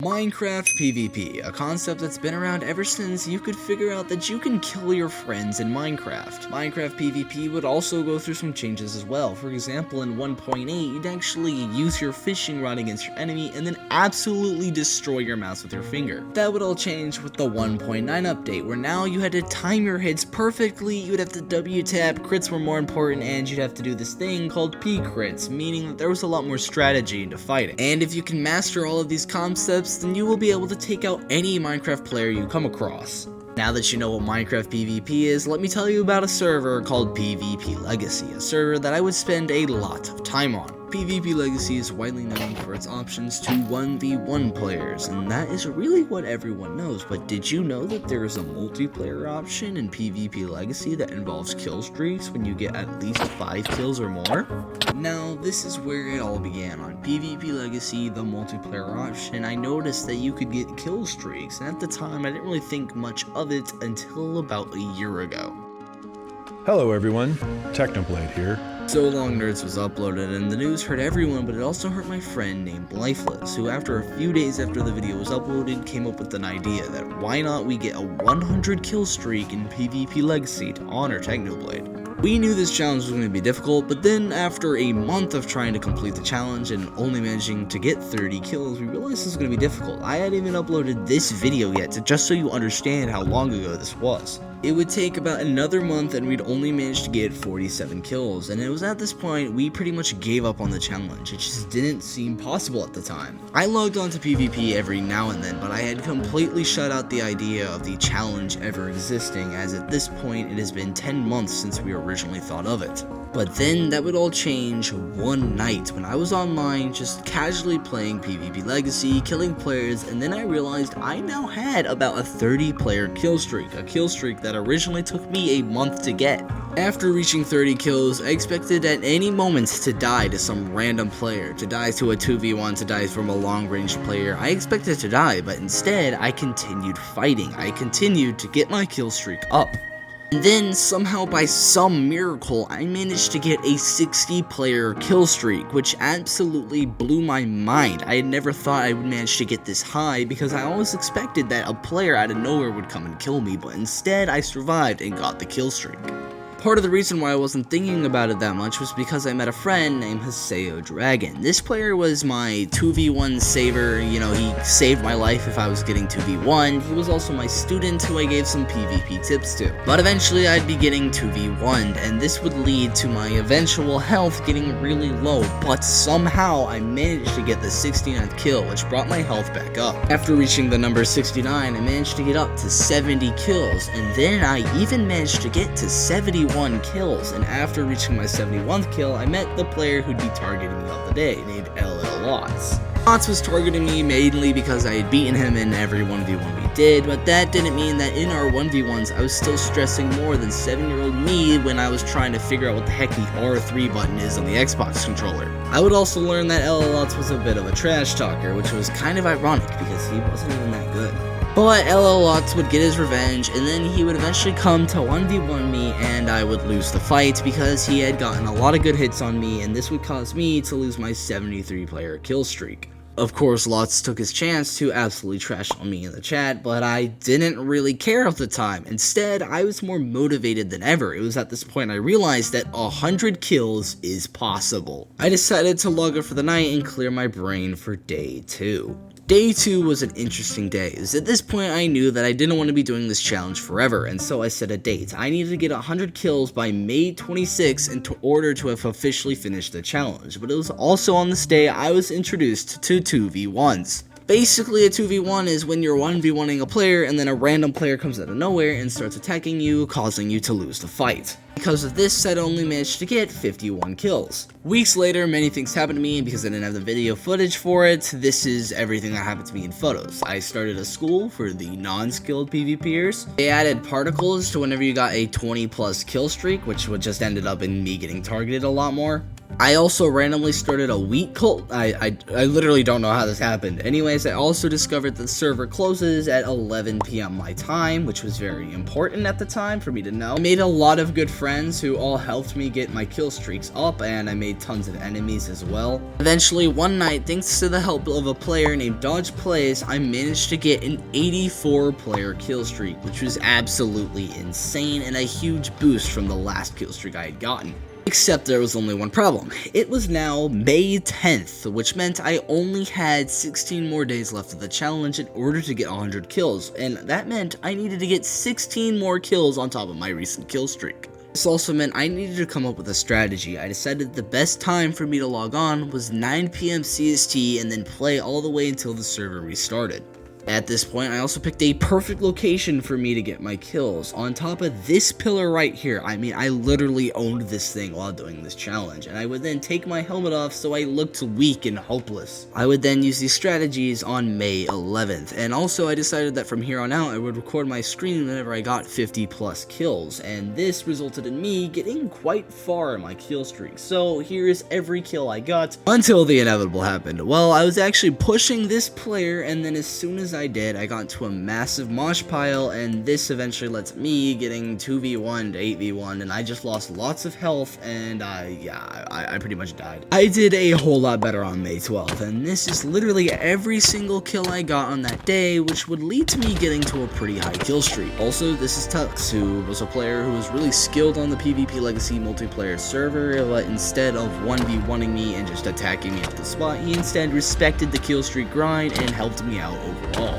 Minecraft PvP, a concept that's been around ever since you could figure out that you can kill your friends in Minecraft. Minecraft PvP would also go through some changes as well. For example, in 1.8, you'd actually use your fishing rod against your enemy and then absolutely destroy your mouse with your finger. That would all change with the 1.9 update, where now you had to time your hits perfectly, you would have to W-tap, crits were more important, and you'd have to do this thing called P-crits, meaning that there was a lot more strategy into fighting. And if you can master all of these concepts, then you will be able to take out any Minecraft player you come across. Now that you know what Minecraft PvP is, let me tell you about a server called PvP Legacy, a server that I would spend a lot of time on. PvP Legacy is widely known for its options to 1v1 players, and that is really what everyone knows, but did you know that there is a multiplayer option in PvP Legacy that involves kill streaks when you get at least 5 kills or more? Now, this is where it all began. On PvP Legacy, the multiplayer option, I noticed that you could get kill streaks, and at the time I didn't really think much of it until about a year ago. Hello everyone, Technoblade here. So Long Nerds was uploaded and the news hurt everyone, but it also hurt my friend named Lifeless, who after a few days after the video was uploaded came up with an idea that why not we get a 100 kill streak in PvP Legacy to honor Technoblade. We knew this challenge was going to be difficult, but then after a month of trying to complete the challenge and only managing to get 30 kills, we realized this was going to be difficult. I hadn't even uploaded this video yet, just so you understand how long ago this was. It would take about another month and we'd only managed to get 47 kills, and it was at this point we pretty much gave up on the challenge. It just didn't seem possible at the time. I logged onto PvP every now and then, but I had completely shut out the idea of the challenge ever existing, as at this point it has been 10 months since we originally thought of it. But then that would all change one night when I was online just casually playing PvP Legacy, killing players, and then I realized I now had about a 30 player kill streak, a kill streak that originally took me a month to get. After reaching 30 kills, I expected at any moment to die to some random player, to die to a 2v1, to die from a long-range player. I expected to die, but instead I continued fighting. I continued to get my kill streak up. And then, somehow by some miracle, I managed to get a 60 player kill streak, which absolutely blew my mind. I had never thought I would manage to get this high, because I always expected that a player out of nowhere would come and kill me, but instead I survived and got the kill streak. Part of the reason why I wasn't thinking about it that much was because I met a friend named Haseo Dragon. This player was my 2v1 saver, you know, he saved my life if I was getting 2v1. He was also my student who I gave some PvP tips to. But eventually I'd be getting 2v1'd, and this would lead to my eventual health getting really low, but somehow I managed to get the 69th kill, which brought my health back up. After reaching the number 69, I managed to get up to 70 kills, and then I even managed to get to 71 kills, and after reaching my 71th kill, I met the player who'd be targeting me all the day, named LL Lots. Lots was targeting me mainly because I had beaten him in every 1v1 we did, but that didn't mean that in our 1v1s I was still stressing more than 7-year-old me when I was trying to figure out what the heck the R3 button is on the Xbox controller. I would also learn that LL Lots was a bit of a trash talker, which was kind of ironic because he wasn't even that good. But LL Lots would get his revenge, and then he would eventually come to 1v1 me, and I would lose the fight because he had gotten a lot of good hits on me, and this would cause me to lose my 73 player kill streak. Of course, Lots took his chance to absolutely trash on me in the chat, but I didn't really care at the time. Instead, I was more motivated than ever. It was at this point I realized that 100 kills is possible. I decided to log off for the night and clear my brain for day 2. Day 2 was an interesting day, as at this point I knew that I didn't want to be doing this challenge forever, and so I set a date. I needed to get 100 kills by May 26 in order to have officially finished the challenge, but it was also on this day I was introduced to 2v1s. Basically, a 2v1 is when you're 1v1ing a player and then a random player comes out of nowhere and starts attacking you, causing you to lose the fight. Because of this, I'd only managed to get 51 kills. Weeks later, many things happened to me, and because I didn't have the video footage for it, this is everything that happened to me in photos. I started a school for the non-skilled PvPers. They added particles to whenever you got a 20+ kill streak, which would just ended up in me getting targeted a lot more. I also randomly started a wheat cult. I literally don't know how this happened. Anyways, I also discovered the server closes at 11 p.m. my time, which was very important at the time for me to know. I made a lot of good friends who all helped me get my kill streaks up, and I made tons of enemies as well. Eventually, one night, thanks to the help of a player named Dodge Plays, I managed to get an 84 player kill streak, which was absolutely insane and a huge boost from the last kill streak I had gotten. Except there was only one problem. It was now May 10th, which meant I only had 16 more days left of the challenge in order to get 100 kills, and that meant I needed to get 16 more kills on top of my recent kill streak. This also meant I needed to come up with a strategy. I decided the best time for me to log on was 9 p.m. CST and then play all the way until the server restarted. At this point, I also picked a perfect location for me to get my kills. On top of this pillar right here, I mean, I literally owned this thing while doing this challenge, and I would then take my helmet off so I looked weak and hopeless. I would then use these strategies on May 11th, and also I decided that from here on out, I would record my screen whenever I got 50 plus kills, and this resulted in me getting quite far in my kill streak. So here's every kill I got until the inevitable happened. Well, I was actually pushing this player, and then as soon as I did, I got into a massive mosh pile, and this eventually lets me getting 2v1 to 8v1, and I just lost lots of health, and I pretty much died. I did a whole lot better on May 12th, and this is literally every single kill I got on that day, which would lead to me getting to a pretty high kill streak. Also, this is Tux, who was a player who was really skilled on the PvP Legacy multiplayer server, but instead of 1v1ing me and just attacking me off the spot, he instead respected the kill streak grind and helped me out overall.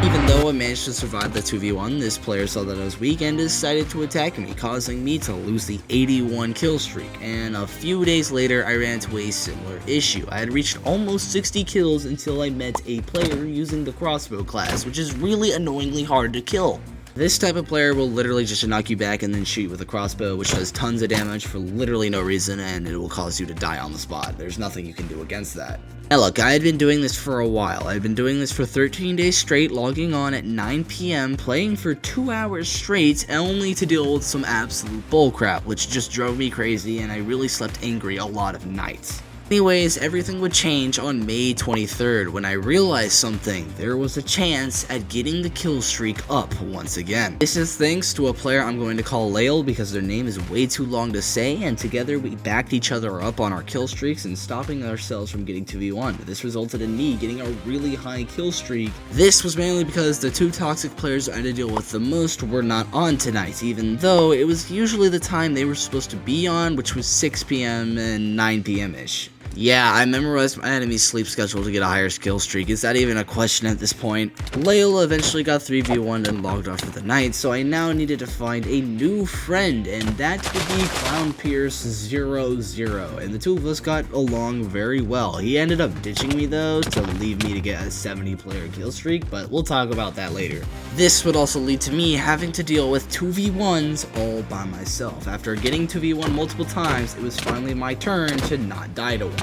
Even though I managed to survive the 2v1, this player saw that I was weak and decided to attack me, causing me to lose the 81 kill streak, and a few days later I ran into a similar issue. I had reached almost 60 kills until I met a player using the crossbow class, which is really annoyingly hard to kill. This type of player will literally just knock you back and then shoot you with a crossbow, which does tons of damage for literally no reason, and it will cause you to die on the spot. There's nothing you can do against that. Now look, I had been doing this for a while. I had been doing this for 13 days straight, logging on at 9 p.m., playing for 2 hours straight, only to deal with some absolute bullcrap, which just drove me crazy, and I really slept angry a lot of nights. Anyways, everything would change on May 23rd when I realized something. There was a chance at getting the kill streak up once again. This is thanks to a player I'm going to call Lael because their name is way too long to say, and together we backed each other up on our kill streaks and stopping ourselves from getting 2v1. This resulted in me getting a really high kill streak. This was mainly because the two toxic players I had to deal with the most were not on tonight, even though it was usually the time they were supposed to be on, which was 6 p.m. and 9 p.m.-ish. Yeah, I memorized my enemy's sleep schedule to get a higher skill streak. Is that even a question at this point? Lael eventually got 3v1 and logged off for the night, so I now needed to find a new friend, and that would be Clown Pierce 00, and the two of us got along very well. He ended up ditching me though to leave me to get a 70 player kill streak, but we'll talk about that later. This would also lead to me having to deal with 2v1s all by myself. After getting 2v1 multiple times, it was finally my turn to not die to one.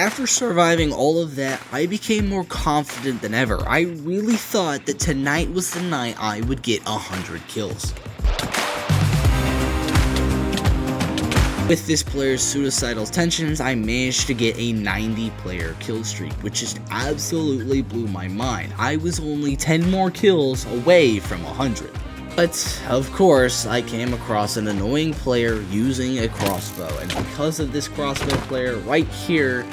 after surviving all of that, I became more confident than ever. I really thought that tonight was the night I would get 100 kills. With this player's suicidal tensions, I managed to get a 90-player kill streak, which just absolutely blew my mind. I was only 10 more kills away from 100. But, of course, I came across an annoying player using a crossbow, and because of this crossbow player right here,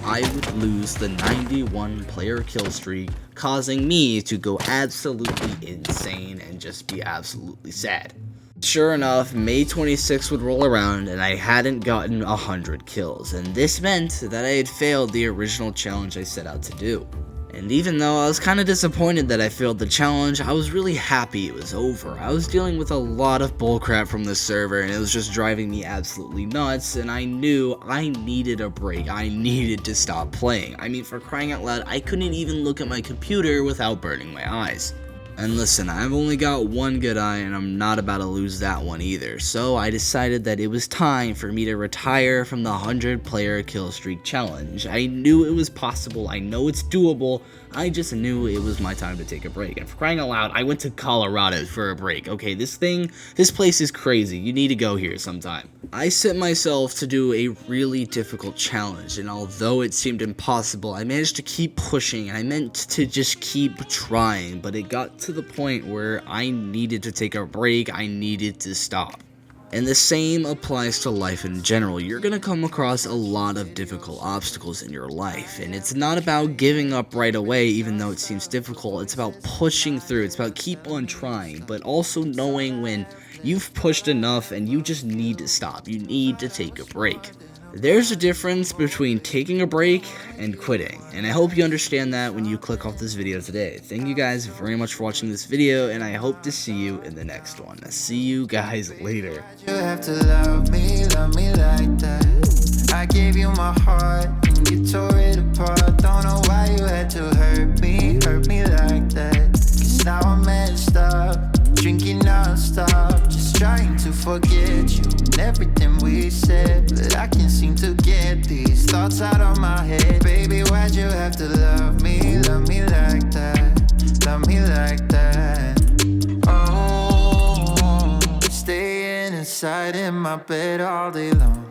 I would lose the 91-player kill streak, causing me to go absolutely insane and just be absolutely sad. Sure enough, May 26th would roll around and I hadn't gotten 100 kills, and this meant that I had failed the original challenge I set out to do. And even though I was kinda disappointed that I failed the challenge, I was really happy it was over. I was dealing with a lot of bullcrap from the server and it was just driving me absolutely nuts, and I knew I needed a break. I needed to stop playing. I mean, for crying out loud, I couldn't even look at my computer without burning my eyes. And listen, I've only got one good eye and I'm not about to lose that one either, so I decided that it was time for me to retire from the 100-player kill streak challenge. I knew it was possible, I know it's doable, I just knew it was my time to take a break. And for crying out loud, I went to Colorado for a break. Okay, this place is crazy, you need to go here sometime. I set myself to do a really difficult challenge, and although it seemed impossible, I managed to keep pushing and I meant to just keep trying, but it got to the point where I needed to take a break, I needed to stop. And the same applies to life in general. You're gonna come across a lot of difficult obstacles in your life, and it's not about giving up right away even though it seems difficult. It's about pushing through, it's about keep on trying, but also knowing when you've pushed enough and you just need to stop, you need to take a break. There's a difference between taking a break and quitting, and I hope you understand that when you click off this video today. Thank you guys very much for watching this video, and I hope to see you in the next one. See you guys later. You have to love me like that. I gave you my heart and you tore it apart. Don't know why you had to hurt me like that. 'Cause now I'm messed up, drinking non-stop, just trying to forget you and everything we said, but I can't seem to get these thoughts out of my head. Baby, why'd you have to love me like that, love me like that? Oh, staying inside in my bed all day long.